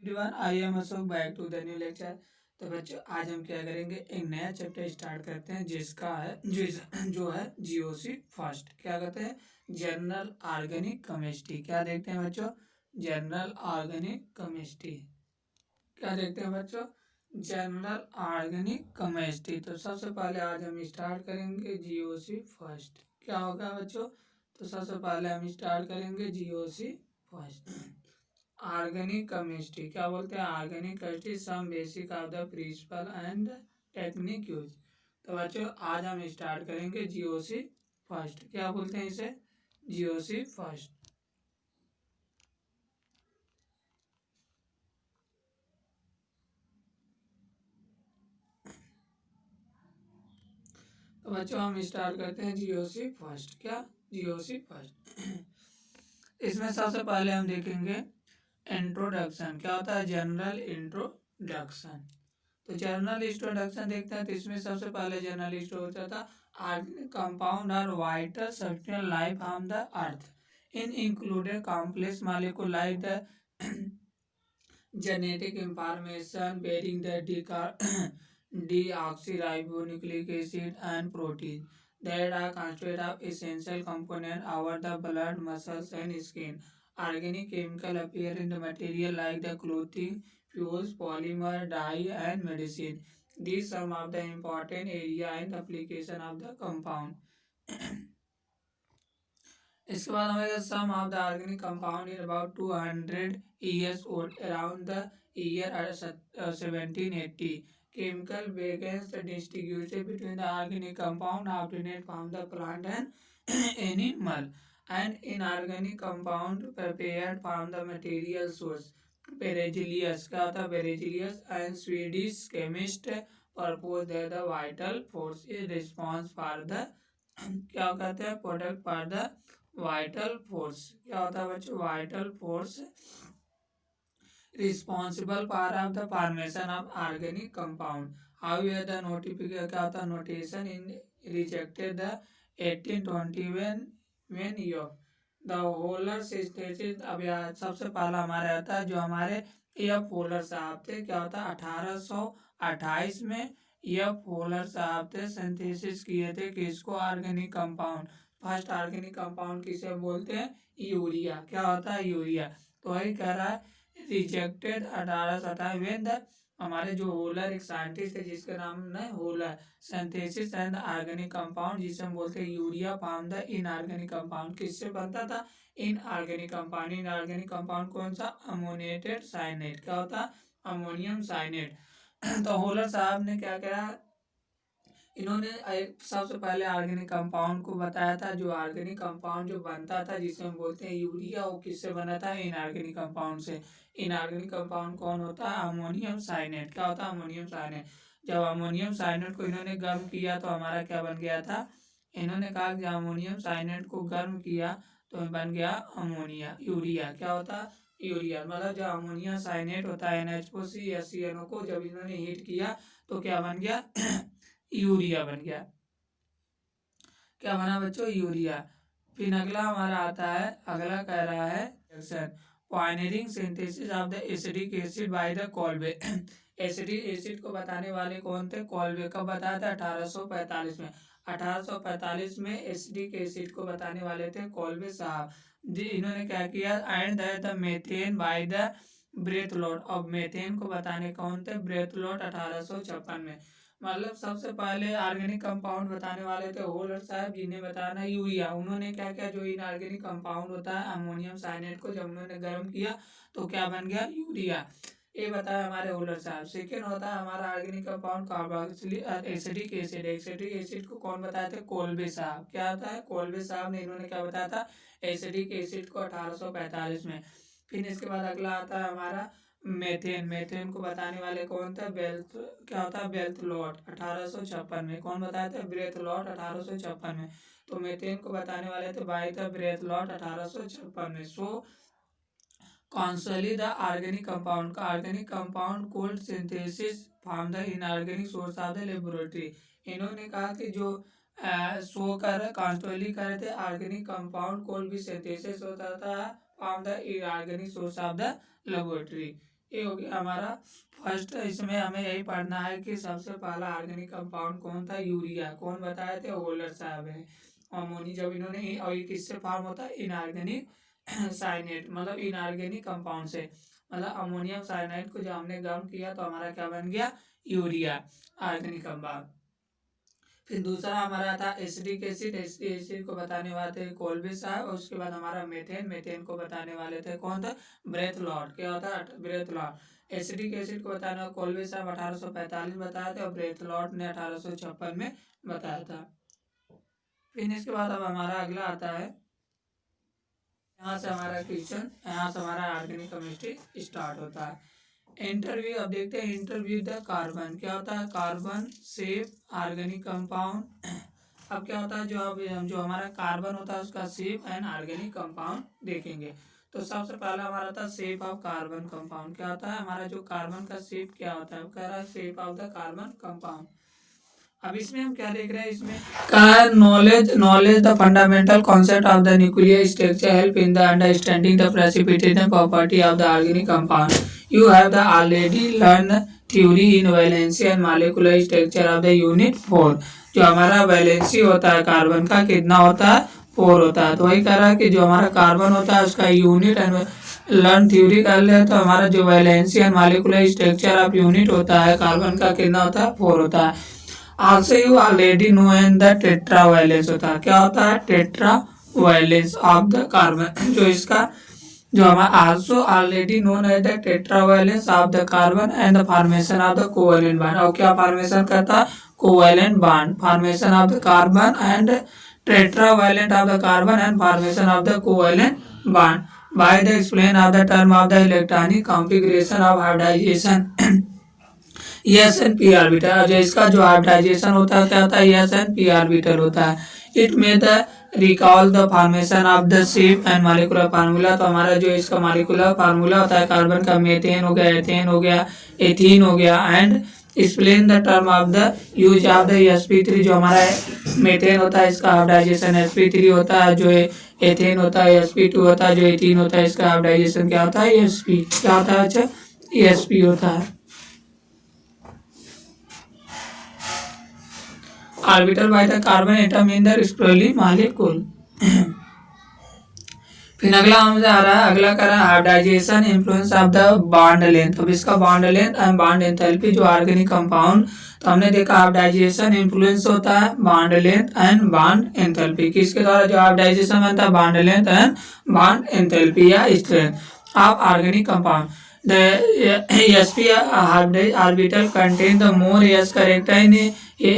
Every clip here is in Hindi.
Everyone, I am Ashok, back to the new lecture. तो बच्चों, आज हम क्या करेंगे, एक नया चैप्टर स्टार्ट करते हैं जिसका है जो है जीओसी फर्स्ट। क्या कहते हैं? General organic chemistry. क्या देखते हैं बच्चों? General organic chemistry. क्या देखते हैं बच्चों? General organic chemistry. तो सबसे पहले आज हम स्टार्ट करेंगे जीओसी फर्स्ट। क्या होगा बच्चों? तो सबसे पहले हम स्टार्ट करेंगे जीओसी फर्स्ट। ऑर्गेनिक केमिस्ट्री क्या बोलते हैं? Organic chemistry some basic of the principle and technique use. तो बच्चों, आज हम स्टार्ट करेंगे जीओसी फर्स्ट। क्या बोलते हैं इसे? GOC first. तो बच्चों, हम स्टार्ट करते हैं जीओसी फर्स्ट। क्या? GOC first. इसमें सबसे पहले हम देखेंगे इंट्रोडक्शन। क्या होता है? General introduction. तो जनरल इंट्रोडक्शन देखते हैं। तो इसमें सबसे पहले जनरल इंट्रोडक्शन था organic compound are vital substance life on the earth in included complex molecule like the genetic information bearing the deoxyribonucleic acid and protein that are constituted of essential component over the blood, muscles, and skin. Organic chemical appear in the material like the clothing, fuels, polymer, dye, and medicine. These some of the important area and application of the compound. इसके बाद हमें some of the organic compound in about 200 years old around the year 1780. Chemical begins distributed between the organic compound obtained from the plant and animal and inorganic compound prepared from the material source. Berzelius क्या होता है? Berzelius and Swedish chemist proposed that the vital force is response for the क्या कहते हैं? Product for the vital force. क्या होता है बच्चों? Vital force responsible for of the formation of organic compound. However the notification क्या होता है? Notation in rejected the 1820 when the holer synthesis. अब यहाँ सबसे पहला हमारा आता है जो हमारे एफ होलर साहब थे। क्या होता है? 1828 में एफ होलर साहब थे सिंथेसिस किए थे किसको? Organic compound. First organic compound किसे बोलते हैं? यूरिया। क्या होता है? यूरिया। तो वही कह रहा है रिजेक्टेड 1828 वेन द हमारे जो होलर एक साइंटिस्ट है जिसका नाम है Wohler synthesis and organic compound जिसे हम बोलते हैं urea from the inorganic compound. किससे बनता था? Inorganic compound. इनऑर्गेनिक कंपाउंड कौन सा? Ammoniated cyanate. क्या होता है? Ammonium cyanate. तो होलर साहब ने क्या करा? इन्होंने सबसे पहले ऑर्गेनिक कंपाउंड को बताया था। जो ऑर्गेनिक कंपाउंड जो बनता था जिसे हम बोलते हैं यूरिया, वो किससे बना था? इनऑर्गेनिक कंपाउंड से। इनऑर्गेनिक कंपाउंड कौन होता है? Ammonium cyanate. क्या होता है? Ammonium cyanate. जब अमोनियम साइनेट को इन्होंने गर्म किया तो हमारा क्या बन गया था? इन्होंने कहा कि अमोनियम साइनेट को गर्म किया तो बन गया अमोनिया, यूरिया। क्या होता है? यूरिया। मतलब जब अमोनिया साइनेट होता है NH4CnO को जब इन्होंने हीट किया तो क्या बन गया? यूरिया बन गया। क्या बना बच्चों? यूरिया। फिर अगला हमारा आता है, अगला कह रहा है pioneering synthesis of the acetic acid by the Kolbe. Acetic acid को बताने वाले कौन थे? कॉल्बे। कब बताया था? 1845 में। 1845 में एसिडिक एसिड को बताने वाले थे कॉल्बे साहब जी। इन्होंने क्या किया? And the methane by the Berthelot. अब मेथेन को बताने कौन थे? ब्रेथलोट 1856 में। मतलब सबसे पहले ऑर्गेनिक कंपाउंड बताने वाले थे होलर साहब जिन्हें बताना यूरिया। उन्होंने क्या किया? जो इनऑर्गेनिक कंपाउंड होता है अमोनियम साइनेट को जब उन्होंने गर्म किया तो क्या बन गया? यूरिया। ये बताया हमारे होलर साहब। सेकेंड होता है हमारा organic compound carboxylic acidic acid. Acidic acid को कौन बताया था? कोल्बे साहब। क्या होता है? कोल्बे साहब ने इन्होंने क्या बताया था? एसिडिक एसिड को 1845 में। फिर इसके बाद अगला आता है हमारा मेथेन। मेथेन को बताने वाले कौन थे? बेल्थ। क्या होता है? बेल्थलॉट 1856 में। कौन बताया था? ब्रेथलॉट 1856 में। तो मेथेन को बताने वाले थे बाय द ब्रेथलॉट 1856 में। सो कॉन्सली द ऑर्गेनिक कंपाउंड का organic compound cold synthesis from the inorganic source of the laboratory. इन्होंने कहा कि जो शो कर कॉन्सली कर रहे थे ऑर्गेनिक कंपाउंड कोल्ड भी सिंथेसिस होता था from the inorganic source of the laboratory. ये हो गया हमारा फर्स्ट। इसमें हमें यही पढ़ना है कि सबसे पहला ऑर्गेनिक कंपाउंड कौन था, यूरिया। कौन बताए थे, होलर साहब है। अमोनी जब इन्होंने, और ये किससे फॉर्म होता है, इनऑर्गेनिक साइनेट, मतलब इनऑर्गेनिक कंपाउंड से, मतलब अमोनियम साइनाइड को जब हमने गर्म किया तो हमारा क्या बन गया, यूरिया ऑर्गेनिक कंपाउंड। फिर दूसरा हमारा था एसिडिक एसिड। एसिडिक एसिड को बताने वाले थे कोल्बे साहब। और उसके बाद हमारा मेथेन। मेथेन को बताने वाले थे कौन था, ब्रेथलॉट। क्या होता है, ब्रेथलॉट। एसिडिक एसिड को बताने वाले कोल्बे साहब 1845 बताए थे, और ब्रेथलॉट ने 1856 में बताया था। फिर इसके बाद अब हमारा अगला आता है, यहाँ से हमारा क्वेश्चन, यहाँ से हमारा ऑर्गेनिक केमिस्ट्री स्टार्ट होता है। इंटरव्यू, अब देखते हैं इंटरव्यू द कार्बन। क्या होता है, कार्बन शेप ऑर्गेनिक कंपाउंड। अब क्या होता है, जो हमारा कार्बन होता है उसका शेप एंड ऑर्गेनिक कंपाउंड देखेंगे। तो सबसे पहला हमारा था शेप ऑफ कार्बन कंपाउंड। क्या होता है, हमारा जो कार्बन का शेप क्या होता है, कह रहा है shape of the carbon compound. अब इसमें हम क्या देख रहे हैं, इसमें का knowledge the fundamental concept of the nuclear structure help in the understanding the precipitation property of the organic compound. You have the already learn theory in valency and molecular structure of the unit 4। जो हमारा वैलेंसी होता है कार्बन का कितना होता है, 4 होता है। तो वही कह रहा है कि जो हमारा कार्बन होता है उसका यूनिट एंड लर्न थ्योरी कर ले तो हमारा जो valency and molecular structure of unit होता है कार्बन का कितना होता है, 4 होता है। Also you already know in the tetravalence होता है। क्या होता है, tetravalence of the carbon। जो इसका जो हमारा also already known as the tetravalence of the carbon and the formation of the covalent bond। और क्या फॉर्मेशन करता है, covalent bond, formation of the carbon and tetravalent of the carbon and formation of the covalent bond by the explain of the term of the electronic configuration of hybridization S N P orbital. जो इसका जो हाइब्रिडाइजेशन होता है क्या होता है, एस एन पी ऑर्बिटल होता है। इट में the recall the formation of the shape and molecular formula. तो हमारा जो इसका मॉलिक्यूलर फार्मूला होता है कार्बन का, मेथेन हो गया, एथेन हो गया, एथीन हो गया। And explain the term of the use of the sp3। जो हमारा मेथेन होता है इसका हाइब्रिडाइजेशन sp3 होता है, जो एथेन होता है sp2 होता है, जो एथीन होता है इसका हाइब्रिडाइजेशन क्या होता है, sp क्या होता है, अच्छा sp होता है। Orbital by the carbon atom in the respectively molecule. फिर अगला हमसे आ रहा है, अगला कर रहा है hybridisation influence of the bond length. अब इसका bond length and bond enthalpy जो ऑर्गेनिक कंपाउंड, तो हमने देखा हाइब्रिडाइजेशन इन्फ्लुएंस होता है bond length and bond enthalpy. किसके द्वारा जो हाइब्रिडाइजेशन बनता है, bond length and bond enthalpy या strength of organic compound. The sp orbital contain the more s character in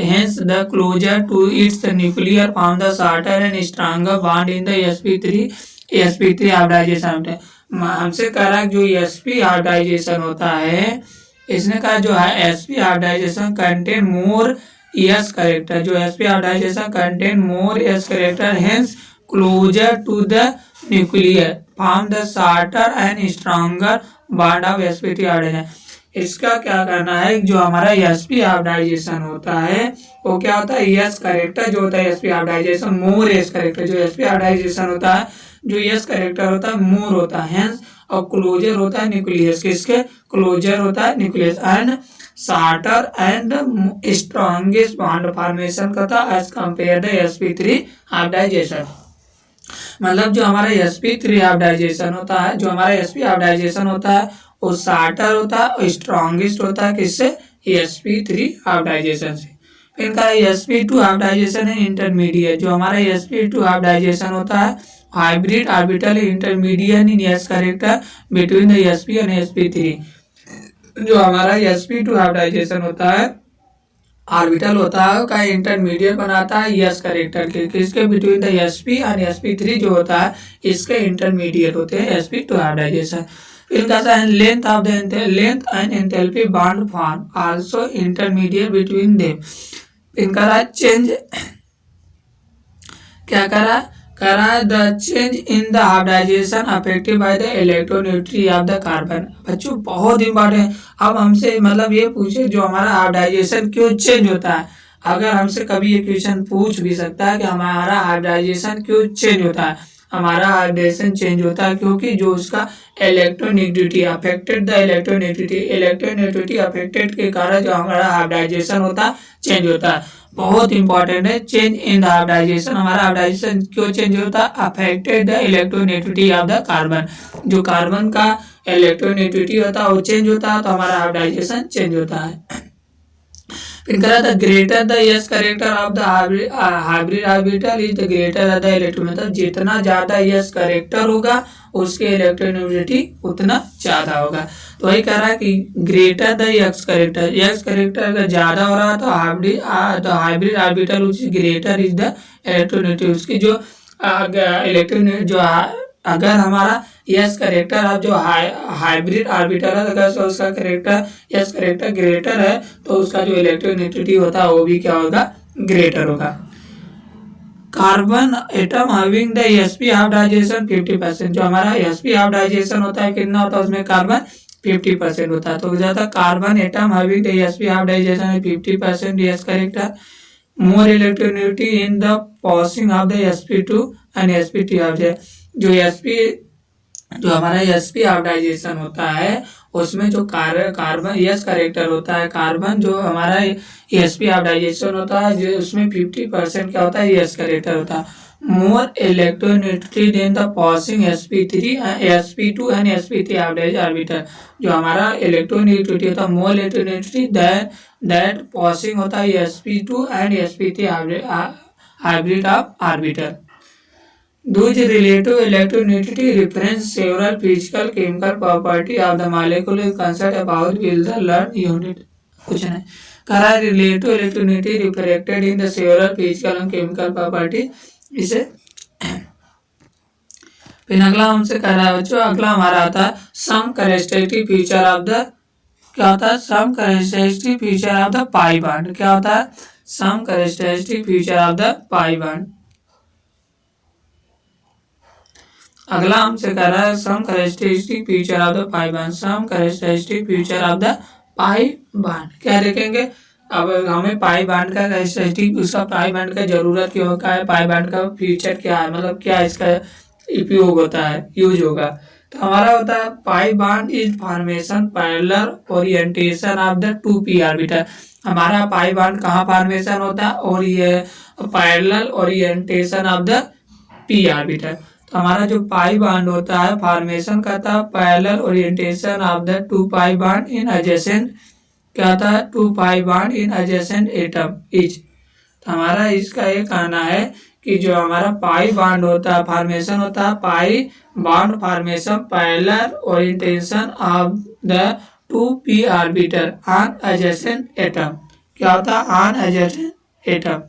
hence the closer to its nuclear form the shorter and stronger bond in the sp3 hybridization। हमसे कह रहा है जो sp hybridization होता है, इसने कहा जो है sp hybridization contain more s character। जो sp hybridization contain more s character hence closer to the nuclear form the shorter and stronger bond of sp3 hybridization. इसका क्या करना है, जो हमारा sp हाइब्रिडाइजेशन होता है वो क्या होता है, s करेक्टर जो होता है sp हाइब्रिडाइजेशन मोर s करेक्टर। जो sp हाइब्रिडाइजेशन होता है, जो s करेक्टर होता है मोर होता है हेंस, और क्लोजर होता है न्यूक्लियस। किसके क्लोजर होता है, nucleus. And shorter and strongest bond formation करता है as compare the sp3 hybridisation. मतलब जो हमारा sp3 हाइब्रिडाइजेशन होता है, जो हमारा sp हाइब्रिडाइजेशन होता है वो शॉर्टर होता है और स्ट्रॉन्गेस्ट होता है किससे, sp3 हाइब्रिडाइजेशन से। फिर इनका sp2 हाइब्रिडाइजेशन है इंटरमीडिएट। जो हमारा sp2 हाइब्रिडाइजेशन होता है hybrid orbital intermediate in s character between the sp and sp3। जो हमारा sp2 हाइब्रिडाइजेशन होता है ऑर्बिटल होता है का इंटरमीडिएट बनाता है यस करेक्टर के, किसके between the sp and sp3 जो होता है इसके इंटरमीडिएट होते हैं sp2 हाइब्रिडाइजेशन। फिर कहता है length of the length and enthalpy bond form also intermediate between them. इनका चेंज क्या करा the change in the hybridisation affected by the electronegativity of the carbon. बच्चों बहुत इंपॉर्टेंट। अब हमसे मतलब ये पूछे जो हमारा हाइब्रिडाइजेशन क्यों चेंज होता है, अगर हमसे कभी ये क्वेश्चन पूछ भी सकता है कि हमारा हाइब्रिडाइजेशन क्यों चेंज होता है। हमारा हाइब्रिडेशन चेंज होता है, क्योंकि जो उसका electronegativity affected the electronegativity affected के कारण जो हमारा हाइब्रिडाइजेशन होता है चेंज होता है। बहुत इंपॉर्टेंट है, चेंज इन द हाइब्रिडाइजेशन। हमारा हाइब्रिडाइजेशन क्यों चेंज होता है? Affected the electronegativity of the carbon. जो कार्बन का इलेक्ट्रोनेगेटिविटी होता है वो चेंज होता है, तो हमारा हाइब्रिडाइजेशन चेंज होता है। फिर कह रहा था greater the yes character of the hybrid orbital is the greater the electron, मतलब जितना ज्यादा यस करेक्टर होगा उसके इलेक्ट्रोनेगेटिविटी उतना ज्यादा होगा। तो वही कह रहा है कि ग्रेटर द यक्स करेक्टर अगर ज्यादा हो रहा है तो hybrid orbital which greater is the electronegativity, उसकी जो इलेक्ट्रॉन जो अगर हमारा यस करेक्टर अब जो हाइब्रिड ऑर्बिटल है अगर उसका करेक्टर यस करेक्टर ग्रेटर है तो उसका जो इलेक्ट्रोनेगेटिविटी होता है वो भी क्या होगा? ग्रेटर होगा। Carbon atom having the sp hybridization 50%, जो हमारा sp हाइब्रिडाइजेशन होता है कितना होता है उसमें? कार्बन 50% होता है। तो ज्यादा carbon atom having the sp hybridization 50% S character, more electronegativity in the passing of the sp2 and sp3 object. जो sp जो हमारा sp हाइब्रिडाइजेशन होता है उसमें जो कार्बन यस करेक्टर होता है, कार्बन जो हमारा sp हाइब्रिडाइजेशन होता है जो उसमें 50% क्या होता है? यस करेक्टर होता है। More electronegativity in the passing sp2 and sp3 hybridised orbital. जो हमारा इलेक्ट्रोनेगेटिविटी होता है मोर इलेक्ट्रोनेगेटिविटी दैट पासिंग होता है sp2 and sp3 hybrid of orbital. Those relative electronegativity reference several physical chemical property of the molecule concept about will the learn unit। कुछ नहीं कह रहा है relative electronegativity reflected in the several physical and chemical property. इसे फिर अगला हमसे कह रहा है बच्चों, अगला हमारा आता है some characteristic feature of the, क्या होता है? Some characteristic feature of the pi bond. क्या होता है? Some characteristic feature of the pi bond. अगला हमसे कह रहा है some characteristic feature of the pi bond. Some characteristic feature of the pi bond क्या देखेंगे? अब हमें पाई बॉन्ड का कैरेक्टरिस्टिक, उसका पाई बॉन्ड का जरूरत क्यों का है, पाई बॉन्ड का फीचर क्या है, मतलब क्या इसका उपयोग होता है, यूज होगा। तो हमारा होता है पाई bond is formation parallel orientation of the 2p orbital. हमारा पाई बॉन्ड कहाँ फॉर्मेशन होता है? और ये parallel orientation of the p orbital. तो हमारा जो पाई बॉन्ड होता है फॉर्मेशन करता है parallel orientation of the 2 pi bond in adjacent, क्या होता है? 2 pi bond in adjacent atom etch. तो हमारा इसका ये कहना है कि जो हमारा पाई बॉन्ड होता है फॉर्मेशन होता है pi bond formation parallel orientation of the 2p orbital on adjacent atom. क्या होता है? On adjacent atom.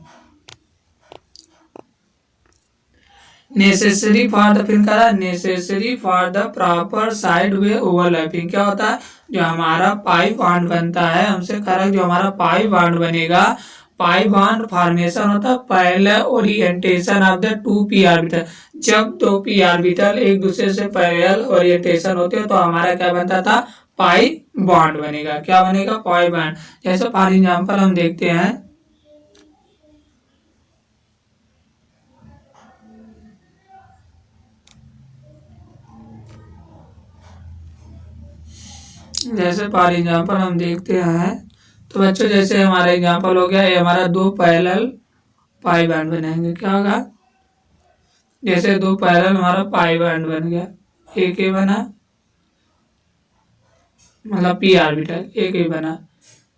Necessary for the, फिर करा necessary for the proper side way overlapping. क्या होता है? जो हमारा पाई बॉन्ड बनता है हमसे करा जो हमारा पाई बॉन्ड बनेगा, पाई बॉन्ड फॉर्मेशन होता है parallel orientation of the 2p orbital. जब 2p ऑर्बिटल एक दूसरे से पैरेलल ओरिएंटेशन होते हो तो हमारा क्या बनता था? पाई बॉन्ड बनेगा। क्या बनेगा? Pi bond. जैसे फॉर एग्जांपल हम देखते हैं, जैसे फॉर एग्जांपल हम देखते हैं तो बच्चों जैसे हमारा एग्जांपल हो गया, ये हमारा 2 पैरेलल पाई बॉन्ड बनाएंगे। क्या होगा? जैसे 2 पैरेलल हमारा पाई बॉन्ड बन गया, एक ये बना मतलब p ऑर्बिटल, एक ये बना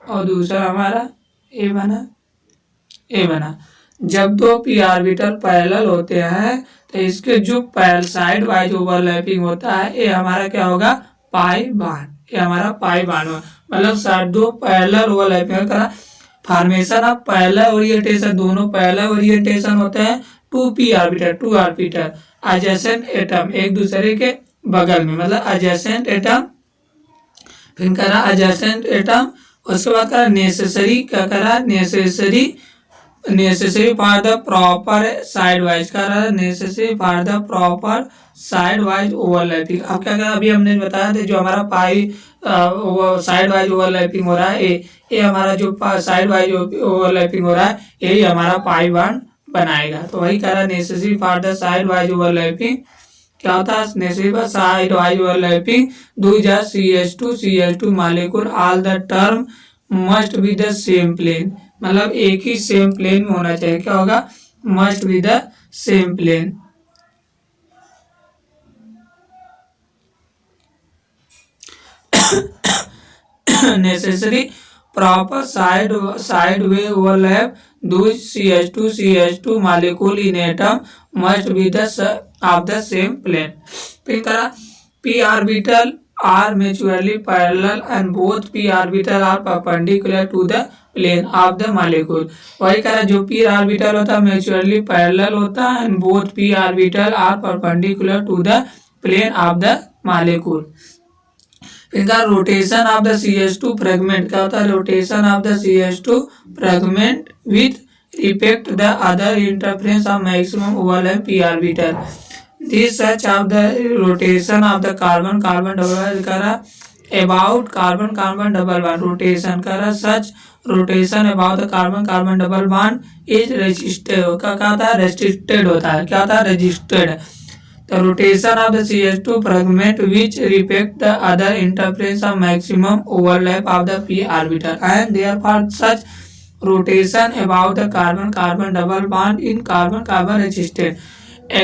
और दूसरा हमारा ए बना। जब 2 p ऑर्बिटल पैरेलल होते हैं तो इसके जो साइड वाइज ओवरलैपिंग होता है ये हमारा क्या होगा? Pi bond. ये हमारा पाई बॉन्ड मतलब साइड 2 पैरेलल ओवरलैपिंग करा फॉर्मेशन ऑफ पैरेलल ओरिएंटेशन, दोनों पैरेलल ओरिएंटेशन होते हैं 2p orbital, 2 orbital adjacent atom एक दूसरे के बगल में, मतलब एडजेसेंट एटम। फिर करा एडजेसेंट एटम, उसके बाद करा नेसेसरी, क्या करा? Necessary for the proper side wise, करा necessary for the proper side wise overlapping. अब क्या करा? अभी हमने बताया था जो हमारा पाई साइड वाइज ओवरलैपिंग हो रहा है ये हमारा जो साइड वाइज ओवरलैपिंग हो रहा है यही हमारा पाई बॉन्ड बनाएगा। तो वही कह रहा है necessary for the side wise overlapping, क्या होता है necessary for side wise overlapping do the CH2 molecule all the term must be the same plane, मतलब एक ही सेम प्लेन में होना चाहिए। क्या होगा, must be the same plane. necessary proper side way overlap those CH2 molecule in atom must be the of the same plane। फिर करा p orbital are mutually parallel and both p orbital are perpendicular to the plane of the molecule। वही करा जो p orbital होता है mutually parallel होता है and both p orbital are perpendicular to the plane of the molecule। इनका rotation of the CH2 fragment, क्या होता है rotation of the CH2 fragment with respect the other interference of maximum overlap p orbital. This such of the rotation of the carbon double करा about carbon double bond rotation करा such rotation about the carbon double bond is resisted, क्या होता है रेस्ट्रिक्टेड होता है, क्या होता है resisted. The rotation of the CH2 fragment which respect the other interference of maximum overlap of the p orbital and therefore such rotation about the carbon double bond in carbon resisted।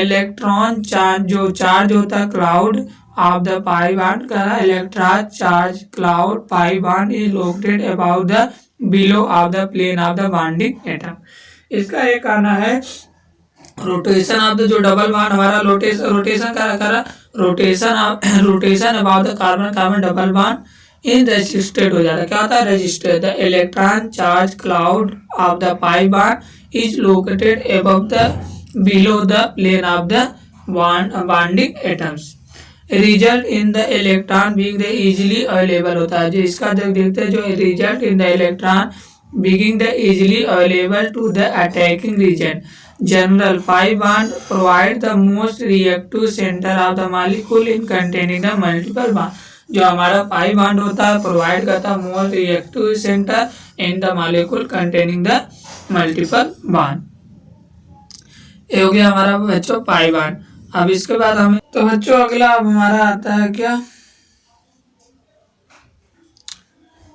Electron charge जो चार्ज होता है cloud of the pi bond का electron charge cloud pi bond is located about the below of the plane of the bonding atom. इसका एक कहना है रोटेशन ऑफ द जो डबल बॉन्ड हमारा रोटेशन करा rotation about the carbon double bond in resisted हो जाता है, क्या होता है resisted. The electron charge cloud of the pi bond is located above the below the plane of the bonding atoms. Result in the electron being the easily available होता है, जो इसका देखते हैं जो result in the electron being the easily available to the attacking region. General pi bond provide the most reactive center of the molecule in containing the multiple bond। जो हमारा पाई बॉन्ड होता है प्रोवाइड करता है most reactive centre in the molecule containing the multiple bond. ये हो गया हमारा बच्चों पाई बॉन्ड। अब इसके बाद हमें तो बच्चों अगला अब हमारा आता है क्या,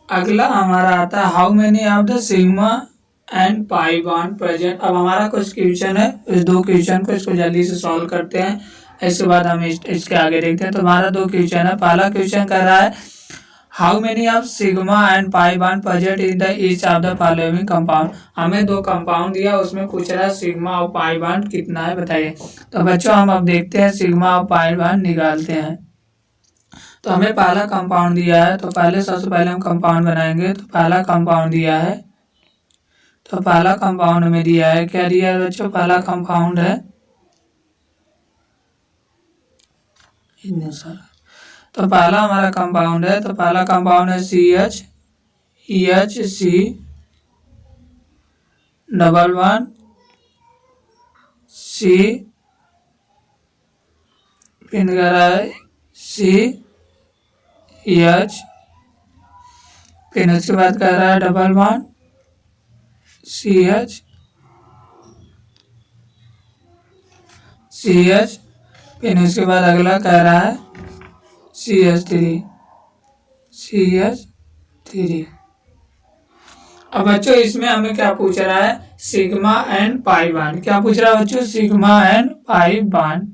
अगला हमारा आता है how many of the sigma and pi bond present. अब हमारा कुछ क्वेश्चन है, इस दो क्वेश्चन को इसको जल्दी से सॉल्व करते हैं, इसके बाद हम इसके आगे देखते हैं। तो हमारा दो क्वेश्चन है, पहला क्वेश्चन कर रहा है how many of sigma and pi bond present in the each of the following compound. हमें दो कंपाउंड दिया, उसमें पूछ रहा है सिग्मा और पाई बॉन्ड कितना है बताइए। तो बच्चों हम अब देखते हैं सिग्मा और पाई बॉन्ड निकालते हैं। तो हमें पहला कंपाउंड दिया है, तो पहले सबसे पहले हम कंपाउंड बनाएंगे। तो पहला कंपाउंड दिया है, तो पहला कंपाउंड में दिया है, क्या दिया है बच्चों, पहला कंपाउंड है तो पहला हमारा कंपाउंड है, तो पहला कंपाउंड है CH double one C pin करा है CH, फिर उसके बाद कर रहा है डबल वन CH फिर उसके बाद अगला कह रहा है CH3। अब बच्चों इसमें हमें क्या पूछ रहा है सिग्मा एंड पाई बॉन्ड, क्या पूछ रहा है बच्चों सिग्मा एंड पाई बॉन्ड,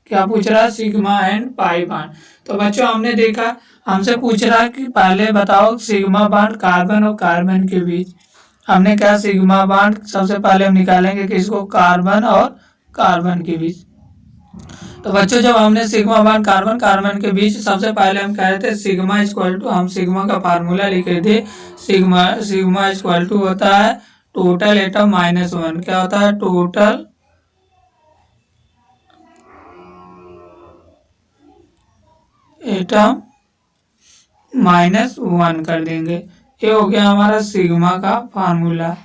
क्या पूछ रहा है सिग्मा एंड पाई बॉन्ड। तो बच्चों हमने देखा हमसे पूछ रहा है कि पहले बताओ सिग्मा बॉन्ड कार्बन और कार्बन के बीच। हमने क्या सिग्मा बॉन्ड सबसे पहले हम निकालेंगे किसको कार्बन और कार्बन के बीच। तो बच्चों जब हमने सिग्मा बॉन्ड कार्बन के बीच सबसे पहले हम कह रहे थे सिग्मा इक्वल टू, हम सिग्मा का फार्मूला लिखे थे सिग्मा इक्वल टू होता है टोटल एटम -1, क्या होता है टोटल एटम -1 कर देंगे। ये हो गया हमारा सिग्मा का फार्मूला।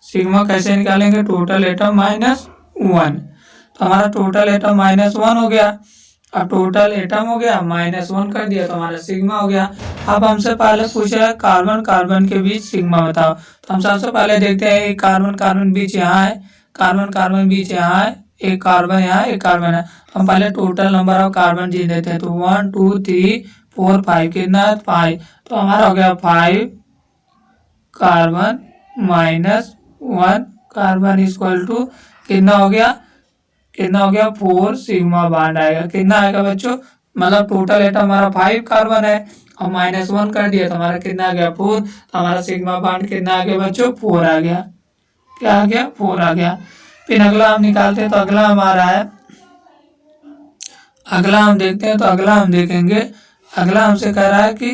सिग्मा कैसे निकालेंगे टोटल एटम -1, तो हमारा टोटल एटम -1 हो गया। अब टोटल एटम हो गया -1 कर दिया तो हमारा सिग्मा हो गया। अब हमसे पहले पूछ रहा है कार्बन के बीच सिग्मा बताओ। तो हम सबसे पहले देखते हैं कार्बन बीच यहाँ है, कार्बन कार्बन बीच यहाँ है, एक कार्बन यहाँ, एक कार्बन है। हम पहले टोटल नंबर ऑफ कार्बन गिन देते हैं। तो 1 2 3 4 5 कितना है 5। तो हमारा हो गया 5 carbon minus 1 carbon equal to कितना हो गया 4 सिग्मा बॉन्ड आएगा। कितना आएगा बच्चों, मतलब टोटल एटम हमारा 5 कार्बन है और -1 कर दिया तो हमारा कितना आ गया 4। तो हमारा सिग्मा बॉन्ड कितना आ गया बच्चों 4 आ गया। क्या आ गया 4 आ गया। फिर अगला हम निकालते हैं तो अगला हमारा है, अगला हम देखते हैं तो अगला हम देखेंगे, अगला हमसे कह रहा है कि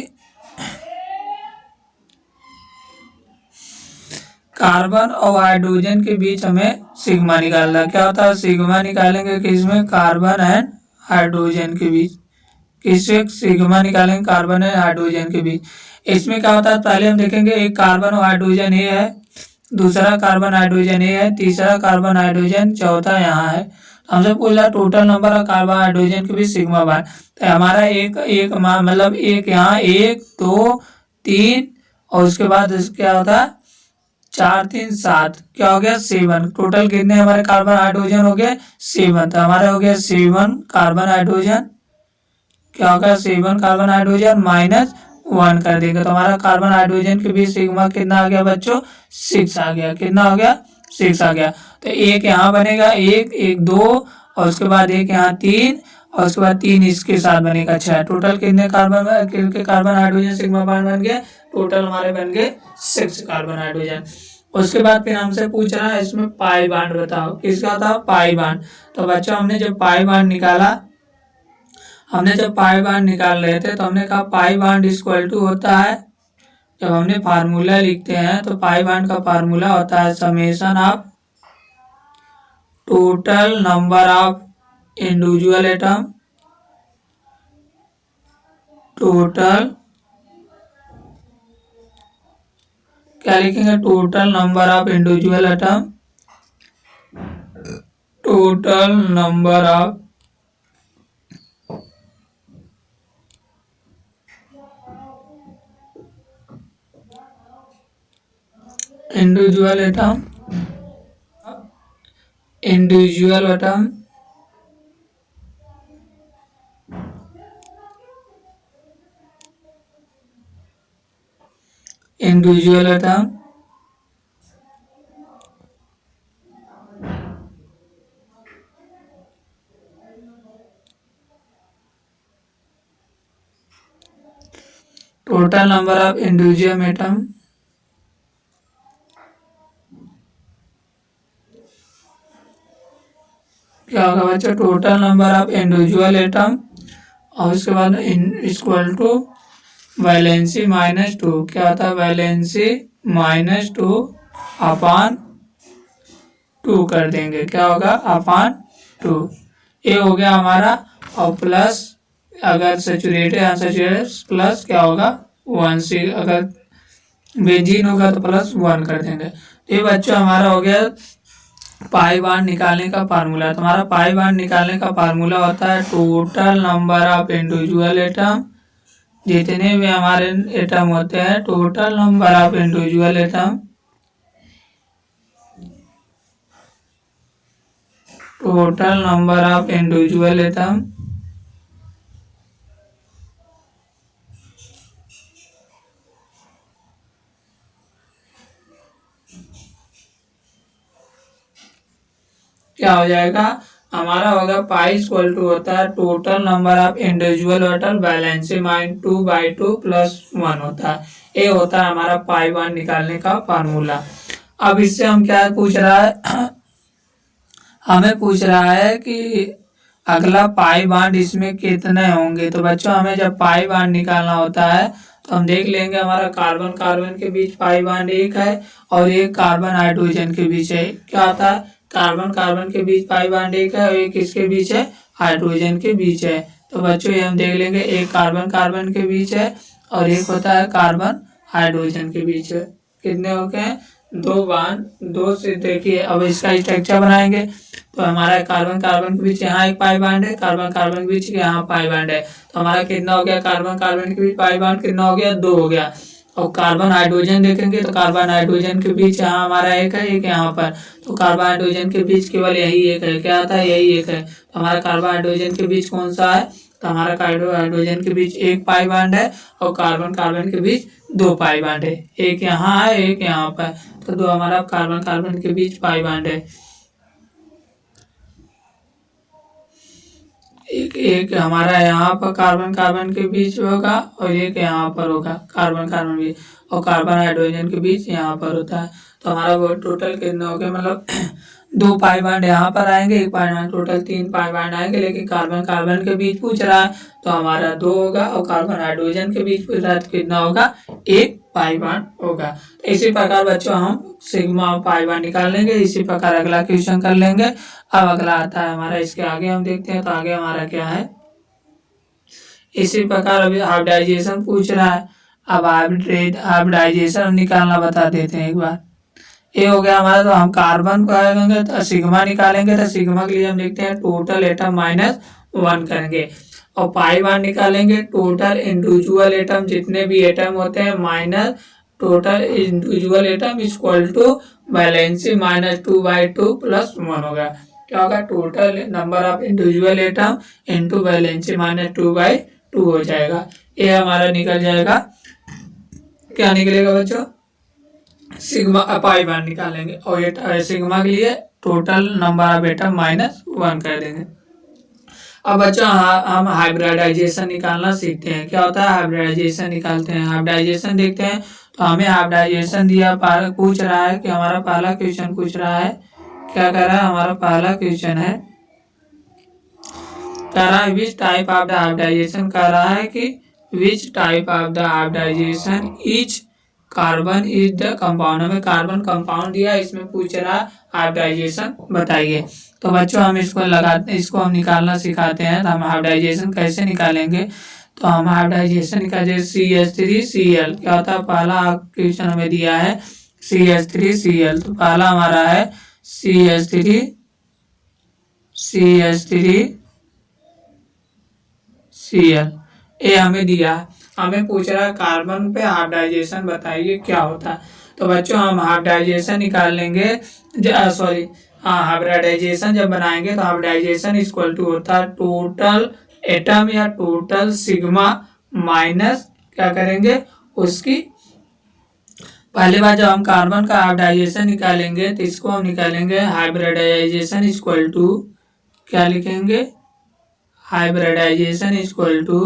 कार्बन और हाइड्रोजन के बीच हमें सिग्मा निकालना है। क्या होता है सिग्मा निकालेंगे किसमें, कार्बन एंड हाइड्रोजन के बीच। किससे सिग्मा निकालेंगे, कार्बन एंड हाइड्रोजन के बीच। इसमें क्या होता है पहले हम देखेंगे, एक कार्बन और हाइड्रोजन ये है, दूसरा कार्बन हाइड्रोजन ये है, तीसरा कार्बन हाइड्रोजन, चौथा यहाँ है। हमसे पूछ रहा total number of carbon hydrogen के बीच सिग्मा बार। तो हमारा एक मतलब एक यहाँ 1 2 3 और उसके बाद क्या होता है 4 3 7, क्या हो गया 7। टोटल कितने हमारे कार्बन हाइड्रोजन हो गए 7। तो हमारे हो गया 7 कार्बन हाइड्रोजन, क्या होगा 7 कार्बन हाइड्रोजन -1 कर देगा। तो हमारा कार्बन हाइड्रोजन के बीच सिग्मा कितना आ गया बच्चों 6 आ गया। कितना हो गया 6 आ गया। तो एक यहाँ बनेगा, एक 2 और उसके बाद एक यहाँ 3 और उसके बाद 3 इसके साथ बनेगा 6। टोटल कितने कार्बन हाइड्रोजन सिग्मा बॉन्ड बन गया, टोटल हमारे बन गए 6 कार्बन हाइड्रोजन। उसके बाद फिर हमसे पूछ रहा है इसमें पाई बॉन्ड बताओ, किसका था पाई बॉन्ड। तो बच्चों हमने जब पाई बॉन्ड निकाला, हमने जब पाई बॉन्ड निकाल रहे थे तो हमने कहा पाई बॉन्ड इक्वल टू होता है, जब हमने फार्मूला लिखते हैं तो पाई बॉन्ड का फार्मूला होता है summation of total number of individual atom, total क्या लिखेंगे total number of individual atom, total number of individual atom, individual atom individual atom total number of individual atom, क्या होगा बच्चों total number of individual atom और उसके बाद इक्वल टू वैलेंसी -2। क्या होता है वैलेंसी -2 अपान 2 कर देंगे। क्या होगा अपान 2, ये हो गया हमारा। और प्लस अगर सैचुरेटेड अनसैचुरेटेड प्लस क्या होगा 1 से, अगर बेंजीन होगा तो +1 कर देंगे। ये बच्चों हमारा हो गया पाई बॉन्ड निकालने का फार्मूला। तुम्हारा पाई बॉन्ड निकालने का फार्मूला होता है total number of individual atom, जितने भी हमारे एटम होते हैं total number of individual atom, total number of individual atom क्या हो जाएगा हमारा होगा पाई इक्वल टू होता है total number of individual atom valency -2/2 +1 होता है। ये होता है हमारा पाई बॉन्ड निकालने का फार्मूला। अब इससे हम क्या पूछ रहा है, हमें पूछ रहा है कि अगला पाई बॉन्ड इसमें कितने होंगे। तो बच्चों हमें जब पाई बॉन्ड निकालना होता है तो हम देख लेंगे हमारा कार्बन कार्बन के बीच पाई बॉन्ड एक है और एक कार्बन हाइड्रोजन के बीच है। क्या होता है कार्बन कार्बन के बीच पाई बॉन्ड एक है और एक किसके बीच है हाइड्रोजन के बीच है। तो बच्चों ये हम देख लेंगे एक कार्बन कार्बन के बीच है और एक होता है कार्बन हाइड्रोजन के बीच है। कितने हो गए 2 बॉन्ड, 2 से देखिए अब इसका स्ट्रक्चर बनाएंगे तो हमारा कार्बन कार्बन के बीच यहाँ एक पाई बॉन्ड है, कार्बन कार्बन के बीच यहाँ पाई बॉन्ड है। तो हमारा कितना हो गया कार्बन कार्बन के बीच पाई बॉन्ड कितना हो गया 2 हो गया। और कार्बन हाइड्रोजन देखेंगे तो कार्बन हाइड्रोजन के बीच यहाँ हमारा एक है, एक यहाँ पर, तो कार्बन हाइड्रोजन के बीच केवल यही एक है, क्या आता है, यही एक है। तो हमारा कार्बन हाइड्रोजन के बीच कौन सा है, तो हमारा कार्बन हाइड्रोजन के बीच एक पाई बॉन्ड है और कार्बन कार्बन के बीच 2 पाई बॉन्ड है, एक यहाँ है एक यहाँ पर, तो 2 हमारा कार्बन कार्बन के बीच पाई बॉन्ड है। एक हमारा यहाँ पर कार्बन कार्बन के बीच होगा और एक यहाँ पर होगा कार्बन कार्बन भी, और कार्बन हाइड्रोजन के बीच यहाँ पर होता है। तो हमारा वो टोटल कितना हो गया, मतलब 2 पाई बॉन्ड यहाँ पर आएंगे, 1 pi bond, total 3 pi bond आएंगे। लेकिन कार्बन कार्बन के बीच पूछ रहा है तो हमारा 2 होगा, और कार्बन हाइड्रोजन के बीच पूछ रहा है तो कितना होगा, 1 पाई बॉन्ड होगा। तो इसी प्रकार बच्चों हम सिग्मा पाई बॉन्ड निकाल लेंगे। इसी प्रकार अगला क्वेश्चन कर लेंगे। अब अगला आता है हमारा, इसके आगे हम देखते हैं तो आगे हमारा क्या है। इसी प्रकार अभी हाइब्रिडाइजेशन पूछ रहा है। अब हाइब्रिडाइजेशन निकालना बता देते हैं एक बार। ये हो गया हमारा, तो हम कार्बन को आएंगे तो सिग्मा निकालेंगे, तो सिग्मा के लिए हम देखते हैं टोटल एटम -1 करेंगे, और पाई बॉन्ड निकालेंगे टोटल इंडिविजुअल एटम, जितने भी एटम होते हैं minus total individual atom equal to valency -2/2 + 1 होगा। क्या होगा, total number of individual atom into valency -2/2 हो जाएगा। ये हमारा निकल जाएगा, क्या निकलेगा बच्चों, सिग्मा पाई बॉन्ड निकालेंगे, और ये सिग्मा के लिए टोटल नंबर ऑफ एटम -1 कर देंगे। अब बच्चों हम हाइब्रिडाइजेशन निकालना सीखते हैं। क्या होता है, हाइब्रिडाइजेशन निकालते हैं। हाइब्रिडाइजेशन देखते हैं तो हमें हाइब्रिडाइजेशन दिया, पूछ रहा है कि हमारा पहला क्वेश्चन पूछ रहा है, क्या कर रहा है, हमारा पहला क्वेश्चन है, कह रहा है which type of the hybridization, कह रहा है कि which type of the hybridization each carbon is the compound. हमें कार्बन कंपाउंड दिया, इसमें पूछ रहा है हाइब्रिडाइजेशन बताइए। तो बच्चों हम इसको हम निकालना सिखाते हैं। तो हम हाइब्रिडाइजेशन कैसे निकालेंगे, तो हम हाइब्रिडाइजेशन निकालेंगे CH3Cl। क्या होता है, पहला क्वेश्चन हमें दिया है CH3Cl, तो पहला हमारा है CH3Cl, ये हमें दिया है। हमें पूछ रहा है कार्बन पे हाइब्रिडाइजेशन बताइए क्या होता है। तो बच्चों हम हाइब्रिडाइजेशन निकाल लेंगे, हाइब्रिडाइजेशन जब बनाएंगे तो हाइब्रिडाइजेशन इक्वल टू होता है टोटल एटम या टोटल सिग्मा माइनस क्या करेंगे उसकी, पहली बार जब हम कार्बन का हाइब्रिडाइजेशन निकालेंगे तो इसको हम निकालेंगे हाइब्रिडाइजेशन इक्वल टू, क्या लिखेंगे, hybridization equal to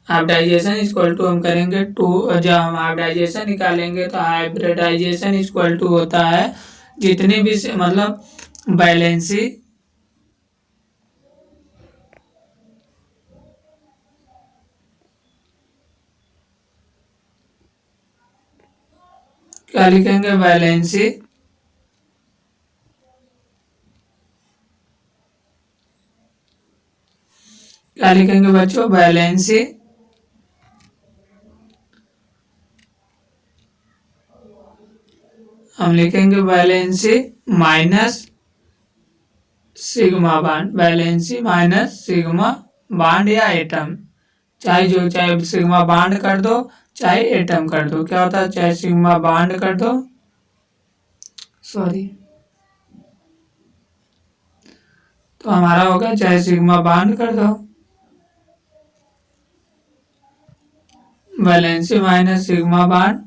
hybridization equal to हम करेंगे टू, जब हम हाइब्रिडाइजेशन निकालेंगे तो हाइब्रिडाइजेशन इक्वल टू होता है जितने भी मतलब बैलेंसी, क्या लिखेंगे, बैलेंसी क्या लिखेंगे बच्चों, बैलेंसी हम लिखेंगे valency minus sigma bond, valency minus sigma bond या एटम, चाहे सिग्मा बॉन्ड कर दो चाहे एटम कर दो। क्या होता है, चाहे सिग्मा बॉन्ड कर दो, तो हमारा होगा चाहे सिग्मा बॉन्ड कर दो, valency minus sigma bond,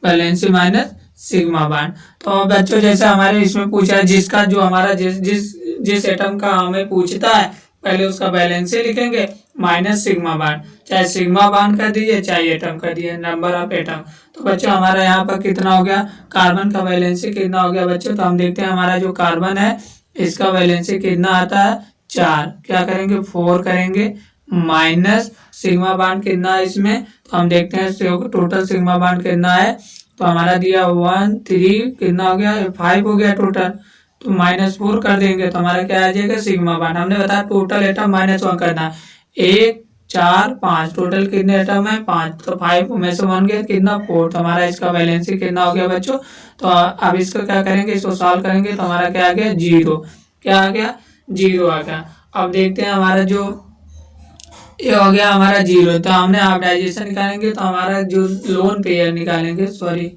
valency minus sigma bond. तो बच्चों जैसे हमारे इसमें पूछा है, जिसका जो हमारा जिस एटम का हमें पूछता है पहले उसका वैलेंसी लिखेंगे माइनस सिग्मा बॉन्ड, चाहे सिग्मा बॉन्ड कर दीजिए चाहे एटम कर दिए, नंबर ऑफ एटम। तो बच्चों हमारा यहाँ पर कितना हो गया, कार्बन का वैलेंसी कितना हो गया बच्चों, तो हम देखते हैं हमारा जो कार्बन है इसका वैलेंसी कितना आता है 4, क्या करेंगे 4 करेंगे माइनस सिग्मा बॉन्ड कितना है इसमें, तो हम देखते हैं टोटल सिग्मा बॉन्ड कितना है, तो हमारा दिया 1 3 कितना हो गया 5 हो गया टोटल, तो -4 कर देंगे तो हमारा क्या आ जाएगा सिग्मा बॉन्ड। हमने बताया टोटल एटम -1 करना, 1 4 5 टोटल कितने एटम है 5, तो 5 में से 1 गया कितना 4, तो हमारा इसका वैलेंसी कितना हो गया बच्चों। तो अब इसको क्या करेंगे, इसको सॉल्व करेंगे तो हमारा क्या आ गया 0, क्या आ गया 0 आ गया। अब देखते हैं हमारा जो ये हो गया हमारा 0, तो हमने हाइब्रिडाइजेशन निकालेंगे तो हमारा जो लोन पेयर निकालेंगे, सॉरी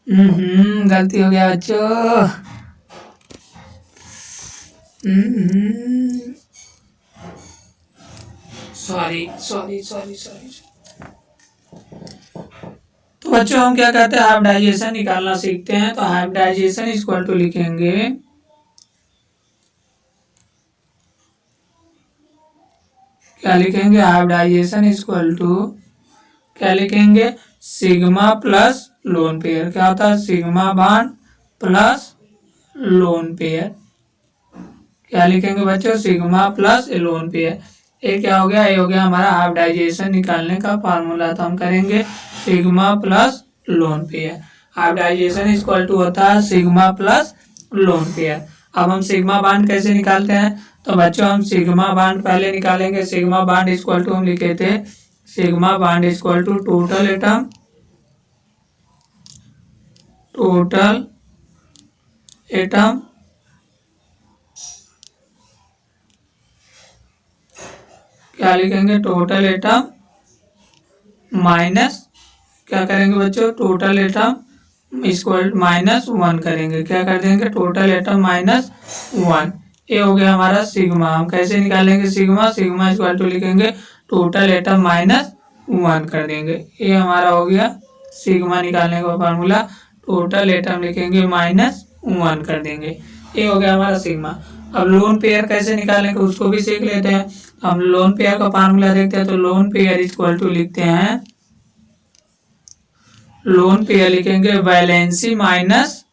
गलती हो गया बच्चों। Sorry sorry sorry sorry. तो बच्चों हम क्या कहते हैं हाइब्रिडाइजेशन निकालना सीखते हैं, तो हाइब्रिडाइजेशन इक्वल टू लिखेंगे, क्या लिखेंगे हाइब्रिडाइजेशन इक्वल टू क्या लिखेंगे सिग्मा प्लस लोन पेयर। क्या होता है sigma bond plus lone pair, क्या लिखेंगे बच्चों सिग्मा प्लस लोन पेयर। ये क्या हो गया, ये हो गया हमारा हाइब्रिडाइजेशन निकालने का फार्मूला। तो हम करेंगे sigma plus lone pair. Hybridization equal to होता है सिग्मा प्लस लोन पेयर। अब हम सिग्मा बॉन्ड कैसे निकालते हैं, तो बच्चों हम सिग्मा बॉन्ड पहले निकालेंगे। सिग्मा बॉन्ड इक्वल टू हम लिखे थे sigma bond equal to total atom क्या लिखेंगे टोटल एटम माइनस, क्या करेंगे बच्चों टोटल एटम इक्वल -1 करेंगे। क्या कर देंगे टोटल एटम -1, ये हो गया हमारा सिग्मा। हम कैसे निकालेंगे सिग्मा, सिग्मा इक्वल टू लिखेंगे टोटल एटम -1 कर देंगे। ये हमारा हो गया सिग्मा निकालने का फार्मूला, टोटल एटम लिखेंगे -1 कर देंगे। ये हो गया हमारा सिग्मा। अब लोन पेयर कैसे निकालेंगे उसको भी सीख लेते हैं। हम लोन पेयर का फार्मूला देखते हैं, तो लोन पेयर इक्वल टू लिखते हैं, लोन पेयर लिखेंगे वैलेंसी माइनस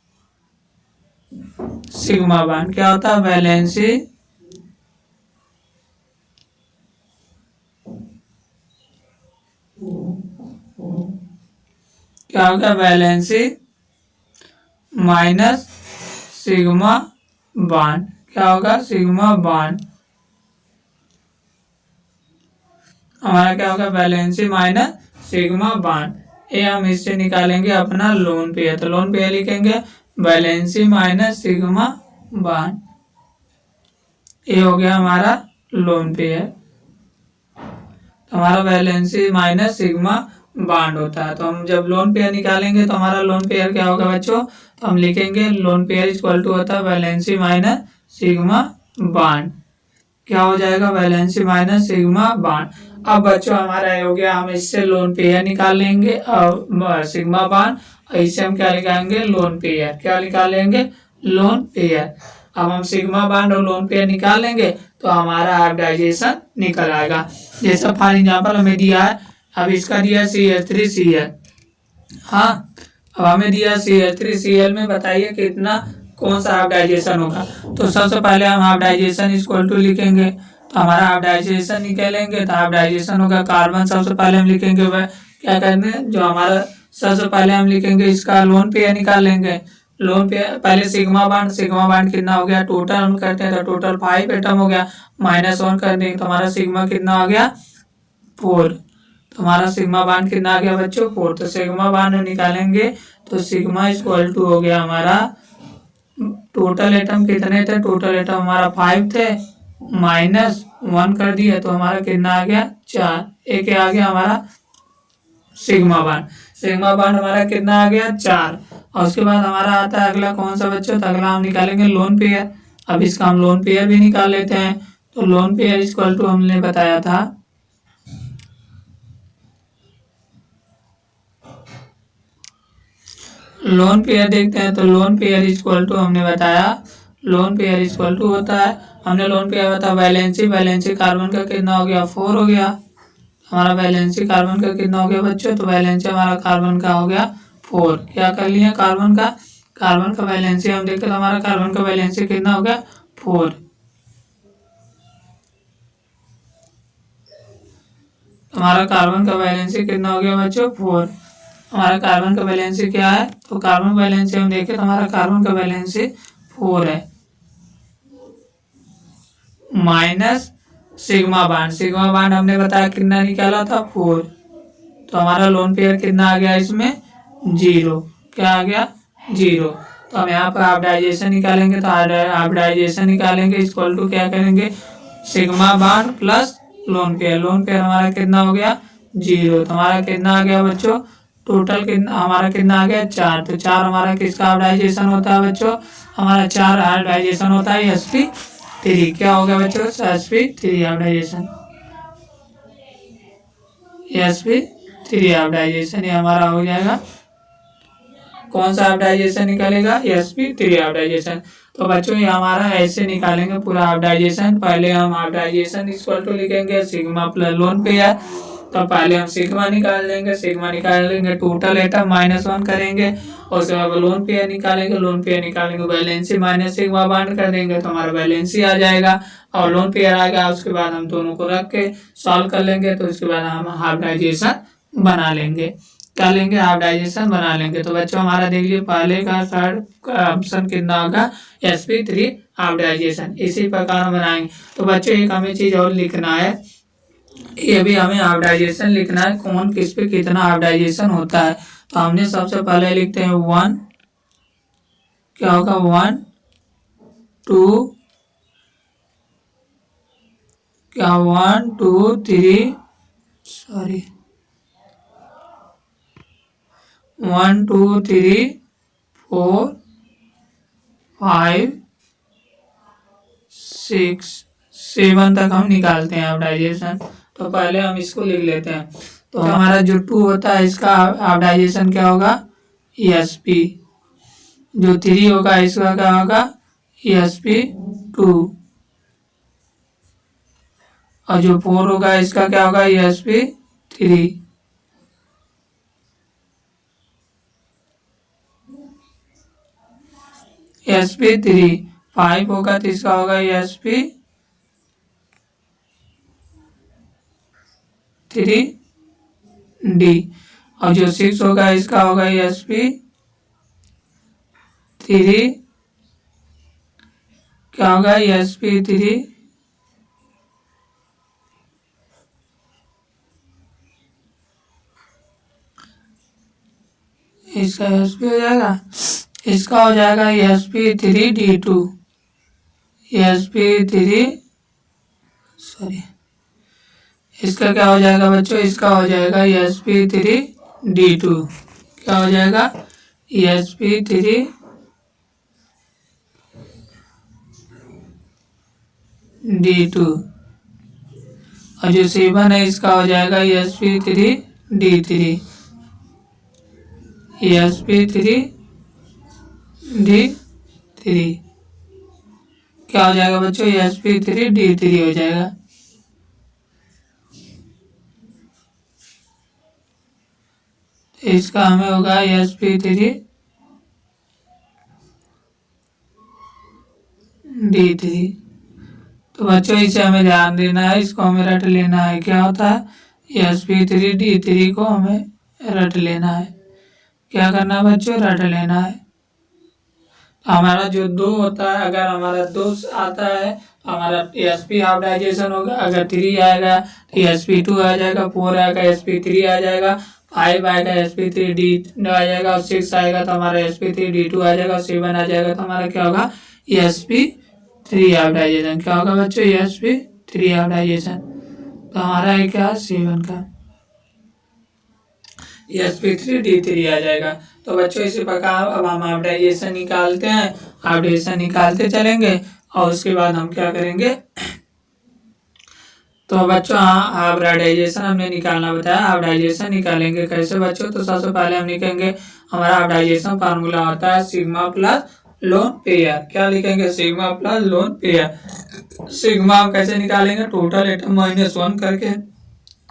सिग्मा बॉन्ड। क्या होता है वैलेंसी क्या होगा वैलेंसी माइनस सिग्मा बॉन्ड, क्या होगा सिग्मा बॉन्ड। हमारा क्या होगा वैलेंसी माइनस सिग्मा बॉन्ड। ये हम इससे निकालेंगे अपना लोन पेयर। तो लोन पेयर लिखेंगे वैलेंसी माइनस सिग्मा बॉन्ड, ये हो गया हमारा लोन पेयर। तो हमारा वैलेंसी माइनस सिग्मा बॉन्ड होता है। तो हम जब लोन पेयर निकालेंगे तो हमारा लोन पेयर क्या होगा बच्चों, तो हम लिखेंगे लोन पेयर इक्वल टू होता है वैलेंसी माइनस सिग्मा बॉन्ड। क्या हो जाएगा वैलेंसी माइनस सिग्मा बॉन्ड। अब बच्चों हमारा हो गया, हम इससे लोन पेयर निकाल लेंगे और सिग्मा बॉन्ड, और इससे हम क्या निकालेंगे लोन पेयर। क्या निकालेंगे लोन पेयर। अब हम सिग्मा बॉन्ड और लोन पेयर निकाल लेंगे तो हमारा हाइब्रिडाइजेशन निकल आएगा। जैसा फॉर एग्जाम्पल हमें दिया है, अब इसका दिया CH3Cl, हाँ अब हमें दिया CH3Cl में बताइए कितना कौन सा हाइब्रिडाइजेशन होगा। तो सबसे पहले हम हाइब्रिडाइजेशन इक्वल टू लिखेंगे, तो हमारा हाइब्रिडाइजेशन निकालेंगे तो हाइब्रिडाइजेशन होगा कार्बन। सबसे पहले हम लिखेंगे वह क्या करने जो हमारा सबसे पहले हम लिखेंगे इसका लोन पेयर निकाल लेंगे। लोन पेयर पहले सिग्मा बॉन्ड कितना हो गया टोटल हम करते हैं तो टोटल 5 एटम हो गया, -1 कर देंगे तो हमारा सिग्मा कितना आ गया 4। तो हमारा सिग्मा बॉन्ड कितना आ गया बच्चों 4। तो सिग्मा बॉन्ड निकालेंगे तो सिग्मा इक्वल टू हो गया हमारा टोटल एटम कितने थे, टोटल एटम हमारा 5 थे, -1 कर दिया तो हमारा कितना आ गया 4। एक आ गया हमारा सिग्मा बॉन्ड। सिग्मा बॉन्ड हमारा कितना आ गया 4। और उसके बाद हमारा आता है अगला कौन सा बच्चों, तो अगला हम निकालेंगे लोन पेयर। अब इसका हम लोन पेयर भी निकाल लेते हैं। तो लोन पेयर इक्वल टू हमने बताया था लोन पेयर देखते हैं। तो लोन पेयर इक्वल टू हमने बताया लोन पेयर इक्वल टू होता है, हमने लोन पेयर बताया वैलेंसी कार्बन का कितना हो गया 4 हो गया। हमारा वैलेंसी कार्बन का कितना हो गया बच्चों, तो वैलेंसी हमारा कार्बन का हो गया 4। क्या कर लिया कार्बन का वैलेंसी हम देखें तो हमारा कार्बन का वैलेंसी कितना हो गया 4। हमारा कार्बन का वैलेंसी कितना हो गया बच्चों 4। हमारा कार्बन का वैलेंसी क्या है, तो कार्बन वैलेंसी हम देखें तो हमारा कार्बन का वैलेंसी 4 है। माइनस सिग्मा बांड हमने बताया कितना निकाला था 4, तो हमारा लोन पेयर कितना आ गया इसमें 0। क्या आ गया 0। तो हम यहाँ पर हाइब्रिडाइजेशन निकालेंगे, तो हाइब्रिडाइजेशन निकालेंगे इक्वल टू क्या करेंगे sigma bond plus lone pair हमारा कितना हो गया 0। तो हमारा कितना आ गया बच्चों टोटल कितना हमारा कितना आ गया 4। तो 4 हमारा किसका हाइब्रिडाइजेशन होता है बच्चों, हमारा 4 हाइब्रिडाइजेशन होता है sp3। क्या हो गया बच्चों sp3 हाइब्रिडाइजेशन, sp3 हाइब्रिडाइजेशन ये हमारा हो जाएगा। कौन सा हाइब्रिडाइजेशन निकलेगा sp3 हाइब्रिडाइजेशन। तो बच्चों ये हमारा ऐसे निकालेंगे पूरा हाइब्रिडाइजेशन। पहले हम हाइब्रिडाइजेशन इक्वल टू लिखेंगे सिग्मा प्लस लोन पेयर। तो पहले हम सिग्मा निकाल लेंगे टोटल एटम -1 करेंगे और उसके बाद लोन पेयर निकालेंगे बैलेंसी माइनस सिग्मा बांड कर देंगे तो हमारा बैलेंसी आ जाएगा और लोन पेयर आ गया। उसके बाद हम दोनों को रख के सॉल्व कर लेंगे, तो उसके बाद हम हाइब्रिडाइजेशन बना लेंगे। क्या लेंगे हाइब्रिडाइजेशन बना लेंगे। तो बच्चों हमारा देख लीजिए पहले का थर्ड ऑप्शन कितना होगा sp3 हाइब्रिडाइजेशन। इसी प्रकार हम बनाएंगे। तो बच्चों एक हमें चीज और लिखना है, ये भी हमें हाइब्रिडाइजेशन लिखना है कौन किस पे कितना हाइब्रिडाइजेशन होता है। तो हमने सबसे पहले लिखते हैं 1, क्या होगा 1 2 क्या 1 2 3 सॉरी 1 2 3 4 5 6 7 तक हम निकालते हैं हाइब्रिडाइजेशन। तो पहले हम इसको लिख लेते हैं। तो हमारा जो 2 होता है इसका हाइब्रिडाइजेशन क्या होगा sp, जो 3 होगा इसका क्या होगा sp2 और जो 4 होगा इसका क्या होगा sp3। sp3 5 होगा तो इसका होगा sp3 d और जो 6 होगा इसका होगा sp3 क्या होगा sp3 इसका sp हो जाएगा, इसका हो जाएगा sp3d2 sp3 सॉरी इसका क्या हो जाएगा बच्चों, इसका हो जाएगा sp3d2। क्या हो जाएगा sp3d2 और जो 7 है इसका हो जाएगा sp3d3 sp3d3 क्या हो जाएगा बच्चों sp3d3 हो जाएगा। इसका हमें होगा sp3d3। तो बच्चों इसे हमें ध्यान देना है, इसको हमें रट लेना है। क्या होता है sp3d3 को हमें रट लेना है। क्या करना है बच्चों रट लेना है। हमारा जो 2 होता है अगर हमारा 2 आता है तो हमारा sp हाइब्रिडाइजेशन होगा। अगर 3 आएगा तो sp2 आ जाएगा, 4 आएगा sp3 आ जाएगा, 5 आएगा sp3d आ जाएगा और 6 आएगा तो हमारा sp3d2 आ जाएगा, 7 आ जाएगा तो हमारा क्या होगा sp3 हाइब्रिडाइजेशन। क्या होगा बच्चों sp3 हाइब्रिडाइजेशन। तो हमारा है क्या 7 का sp3d3 आ जाएगा। तो बच्चों इसी प्रकार अब हम हाइब्रिडाइजेशन निकालते हैं, हाइब्रिडाइजेशन निकालते चलेंगे और उसके बाद हम क्या करेंगे। तो बच्चों हाइब्रिडाइजेशन हमने निकालना बताया, हाइब्रिडाइजेशन निकालेंगे कैसे बच्चों। तो सबसे पहले हम लिखेंगे हमारा हाइब्रिडाइजेशन फार्मूला होता है सिग्मा प्लस लोन पेयर। क्या लिखेंगे sigma plus lone pair. Sigma हम कैसे निकालेंगे टोटल एटम -1 करके,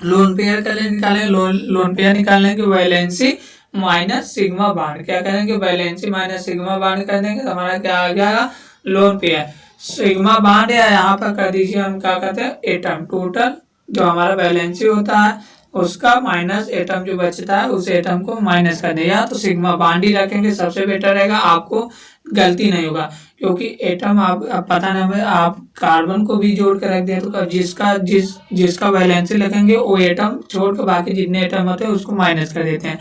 लोन पेयर का निकालेंगे लोन पेयर निकालने की वैलेंसी माइनस सिग्मा बांड। क्या करेंगे वैलेंसी माइनस सिग्मा बांड कर देंगे तो हमारा क्या आ जाएगा लोन पेयर। सिग्मा बांड या यहाँ पर कर दीजिए हम क्या कहते हैं एटम, टोटल जो हमारा वैलेंसी होता है उसका माइनस एटम जो बचता है उस एटम को माइनस कर दे, या तो सिग्मा बॉन्ड ही रखेंगे सबसे बेटर रहेगा, आपको गलती नहीं होगा। क्योंकि एटम आप पता नहीं हमें, आप कार्बन को भी जोड़ के रख दें तो जिसका वैलेंसी लिखेंगे वो एटम छोड़ के बाकी जितने एटम होते हैं उसको माइनस कर देते हैं।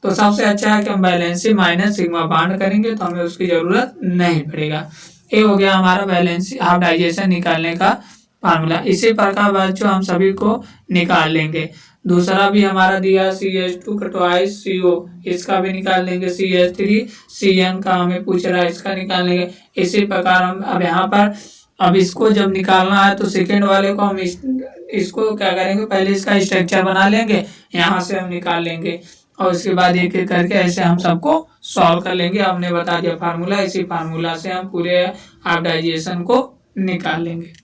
तो सबसे अच्छा है कि हम वैलेंसी माइनस सिग्मा बॉन्ड करेंगे तो हमें उसकी जरूरत नहीं पड़ेगा। ये हो गया हमारा वैलेंसी हाइब्रिडाइजेशन निकालने का फार्मूला। इसी प्रकार बच्चों हम सभी को निकाल लेंगे। दूसरा भी हमारा दिया CH2 का ट्वाइस CO, इसका भी निकाल लेंगे। CH3 CN का हमें पूछ रहा है, इसका निकाल लेंगे। इसी प्रकार हम अब यहाँ पर अब इसको जब निकालना है तो सेकेंड वाले को हम इसको क्या करेंगे, पहले इसका स्ट्रक्चर बना लेंगे, यहाँ से हम निकाल लेंगे और उसके बाद एक एक करके ऐसे हम सबको सॉल्व कर लेंगे। हमने बता दिया फार्मूला, इसी फार्मूला से हम पूरे हाइब्रिडाइजेशन को निकाल लेंगे।